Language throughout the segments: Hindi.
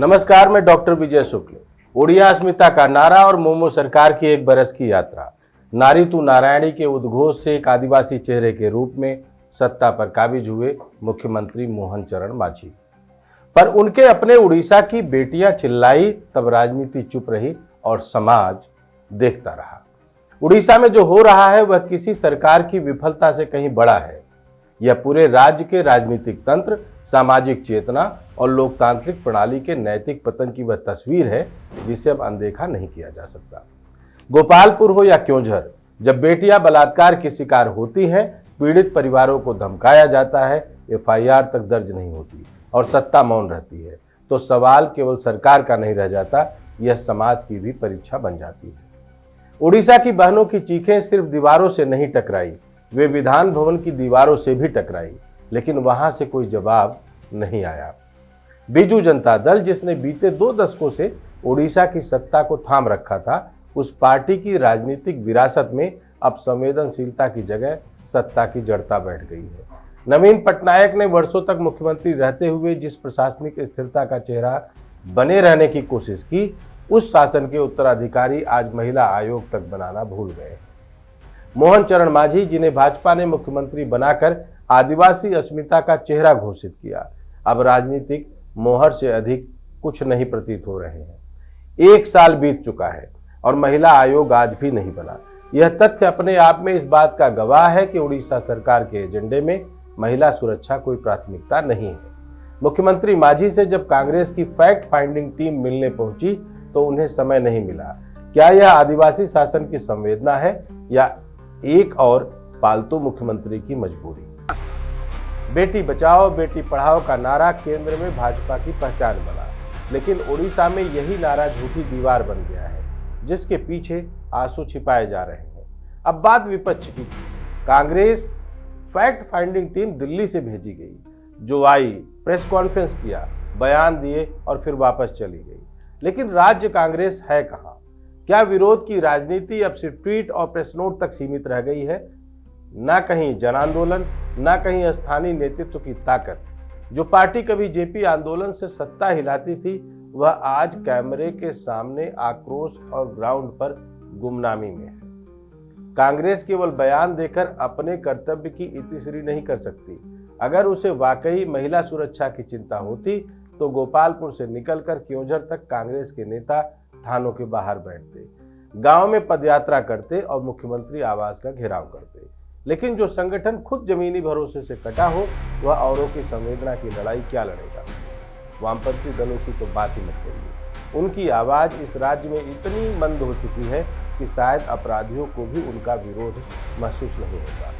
नमस्कार, मैं डॉक्टर विजय शुक्ल। उड़िया अस्मिता का नारा और मोमो सरकार की एक बरस की यात्रा। नारी तू नारायणी के उद्घोष से एक आदिवासी चेहरे के रूप में सत्ता पर काबिज हुए मुख्यमंत्री मोहन चरण मांझी। पर उनके अपने उड़ीसा की बेटियां चिल्लाई तब राजनीति चुप रही और समाज देखता रहा। उड़ीसा में जो हो रहा है वह किसी सरकार की विफलता से कहीं बड़ा है। यह पूरे राज्य के राजनीतिक तंत्र, सामाजिक चेतना और लोकतांत्रिक प्रणाली के नैतिक पतन की वह तस्वीर है जिसे अब अनदेखा नहीं किया जा सकता। गोपालपुर हो या क्योंझर, जब बेटियां बलात्कार की शिकार होती हैं, पीड़ित परिवारों को धमकाया जाता है, एफआईआर तक दर्ज नहीं होती और सत्ता मौन रहती है, तो सवाल केवल सरकार का नहीं रह जाता, यह समाज की भी परीक्षा बन जाती है। उड़ीसा की बहनों की चीखें सिर्फ दीवारों से नहीं टकराई, वे विधान भवन की दीवारों से भी टकराई, लेकिन वहां से कोई जवाब नहीं आया। बीजू जनता दल, जिसने बीते 2 दशकों से उड़ीसा की सत्ता को थाम रखा था, उस पार्टी की राजनीतिक विरासत में अब संवेदनशीलता की जगह सत्ता की जड़ता बैठ गई है। नवीन पटनायक ने वर्षों तक मुख्यमंत्री रहते हुए जिस प्रशासनिक स्थिरता का चेहरा बने रहने की कोशिश की, उस शासन के उत्तराधिकारी आज महिला आयोग तक बनाना भूल गए। मोहन चरण मांझी, जिन्हें भाजपा ने मुख्यमंत्री बनाकर आदिवासी अस्मिता का चेहरा घोषित किया, अब राजनीतिक मोहर से अधिक कुछ नहीं प्रतीत हो रहे हैं। 1 साल बीत चुका है और महिला आयोग आज भी नहीं बना। यह तथ्य अपने आप में इस बात का गवाह है कि उड़ीसा सरकार के एजेंडे में महिला सुरक्षा कोई प्राथमिकता नहीं है। मुख्यमंत्री मांझी से जब कांग्रेस की फैक्ट फाइंडिंग टीम मिलने पहुंची तो उन्हें समय नहीं मिला। क्या यह आदिवासी शासन की संवेदना है या एक और पालतू मुख्यमंत्री की मजबूरी? बेटी बचाओ बेटी पढ़ाओ का नारा केंद्र में भाजपा की पहचान बना, लेकिन उड़ीसा में यही नारा झूठी दीवार बन गया है जिसके पीछे आंसू छिपाए जा रहे हैं। अब बात विपक्ष की। Congress fact finding team Delhi से भेजी गई, जो आई, प्रेस कॉन्फ्रेंस किया, बयान दिए और फिर वापस चली गई। लेकिन राज्य कांग्रेस है कहां? क्या विरोध की राजनीति अब सिर्फ ट्वीट और प्रेस नोट तक सीमित रह गई है? ना कहीं जन आंदोलन, ना कहीं स्थानीय नेतृत्व की ताकत। जो पार्टी कभी जेपी आंदोलन से सत्ता हिलाती थी, वह आज कैमरे के सामने आक्रोश और ग्राउंड पर गुमनामी में है। कांग्रेस केवल बयान देकर अपने कर्तव्य की इतिश्री नहीं कर सकती। अगर उसे वाकई महिला सुरक्षा की चिंता होती तो गोपालपुर से निकलकर क्योंझर तक कांग्रेस के नेता थानों के बाहर बैठते, गांव में पदयात्रा करते और मुख्यमंत्री आवास का घेराव करते। लेकिन जो संगठन खुद जमीनी भरोसे से कटा हो, वह औरों की संवेदना की लड़ाई क्या लड़ेगा? वामपंथी दलों की तो बात ही मत करिए। उनकी आवाज इस राज्य में इतनी मंद हो चुकी है कि शायद अपराधियों को भी उनका विरोध महसूस नहीं होता।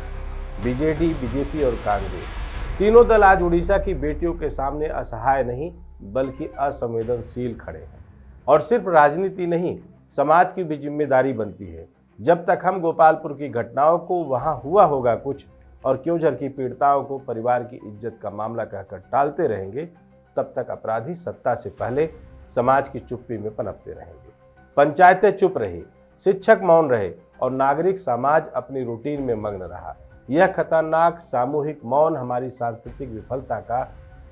बीजेडी, बीजेपी और कांग्रेस तीनों दल आज उड़ीसा की बेटियों के सामने असहाय नहीं बल्कि असंवेदनशील खड़े हैं। और सिर्फ राजनीति नहीं, समाज की भी जिम्मेदारी बनती है। जब तक हम गोपालपुर की घटनाओं को वहां हुआ होगा कुछ और क्योंझर की पीड़िताओं को परिवार की इज्जत का मामला कहकर टालते रहेंगे, तब तक अपराधी सत्ता से पहले समाज की चुप्पी में पनपते रहेंगे। पंचायतें चुप रही, शिक्षक मौन रहे और नागरिक समाज अपनी रूटीन में मग्न रहा। यह खतरनाक सामूहिक मौन हमारी सांस्कृतिक विफलता का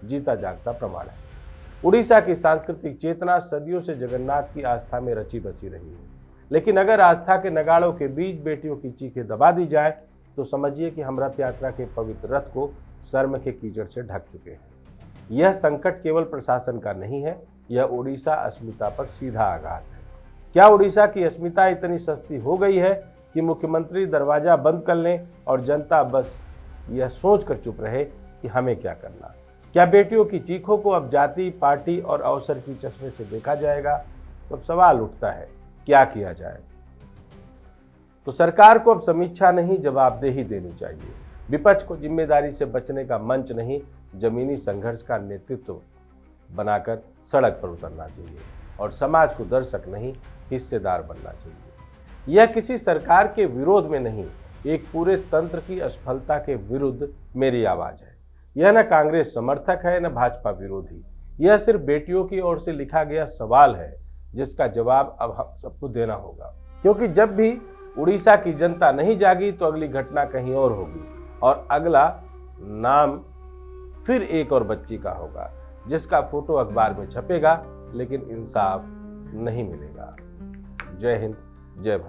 जीता जागता प्रमाण है। उड़ीसा की सांस्कृतिक चेतना सदियों से जगन्नाथ की आस्था में रची बसी रही है, लेकिन अगर आस्था के नगाड़ों के बीच बेटियों की चीखें दबा दी जाए तो समझिए कि हम रथ यात्रा के पवित्र रथ को शर्म के कीचड़ से ढक चुके हैं। यह संकट केवल प्रशासन का नहीं है, यह उड़ीसा अस्मिता पर सीधा आघात है। क्या उड़ीसा की अस्मिता इतनी सस्ती हो गई है कि मुख्यमंत्री दरवाजा बंद कर लें और जनता बस यह सोचकर चुप रहे कि हमें क्या करना? क्या बेटियों की चीखों को अब जाति, पार्टी और अवसर की चश्मे से देखा जाएगा? तो अब सवाल उठता है, क्या किया जाए? तो सरकार को अब समीक्षा नहीं, जवाबदेही देनी चाहिए। विपक्ष को जिम्मेदारी से बचने का मंच नहीं, जमीनी संघर्ष का नेतृत्व बनाकर सड़क पर उतरना चाहिए और समाज को दर्शक नहीं, हिस्सेदार बनना चाहिए। यह किसी सरकार के विरोध में नहीं, एक पूरे तंत्र की असफलता के विरुद्ध मेरी आवाज है। यह न कांग्रेस समर्थक है न भाजपा विरोधी, यह सिर्फ बेटियों की ओर से लिखा गया सवाल है जिसका जवाब अब हम सबको देना होगा। क्योंकि जब भी उड़ीसा की जनता नहीं जागी तो अगली घटना कहीं और होगी और अगला नाम फिर एक और बच्ची का होगा जिसका फोटो अखबार में छपेगा लेकिन इंसाफ नहीं मिलेगा। जय हिंद, जय भारत।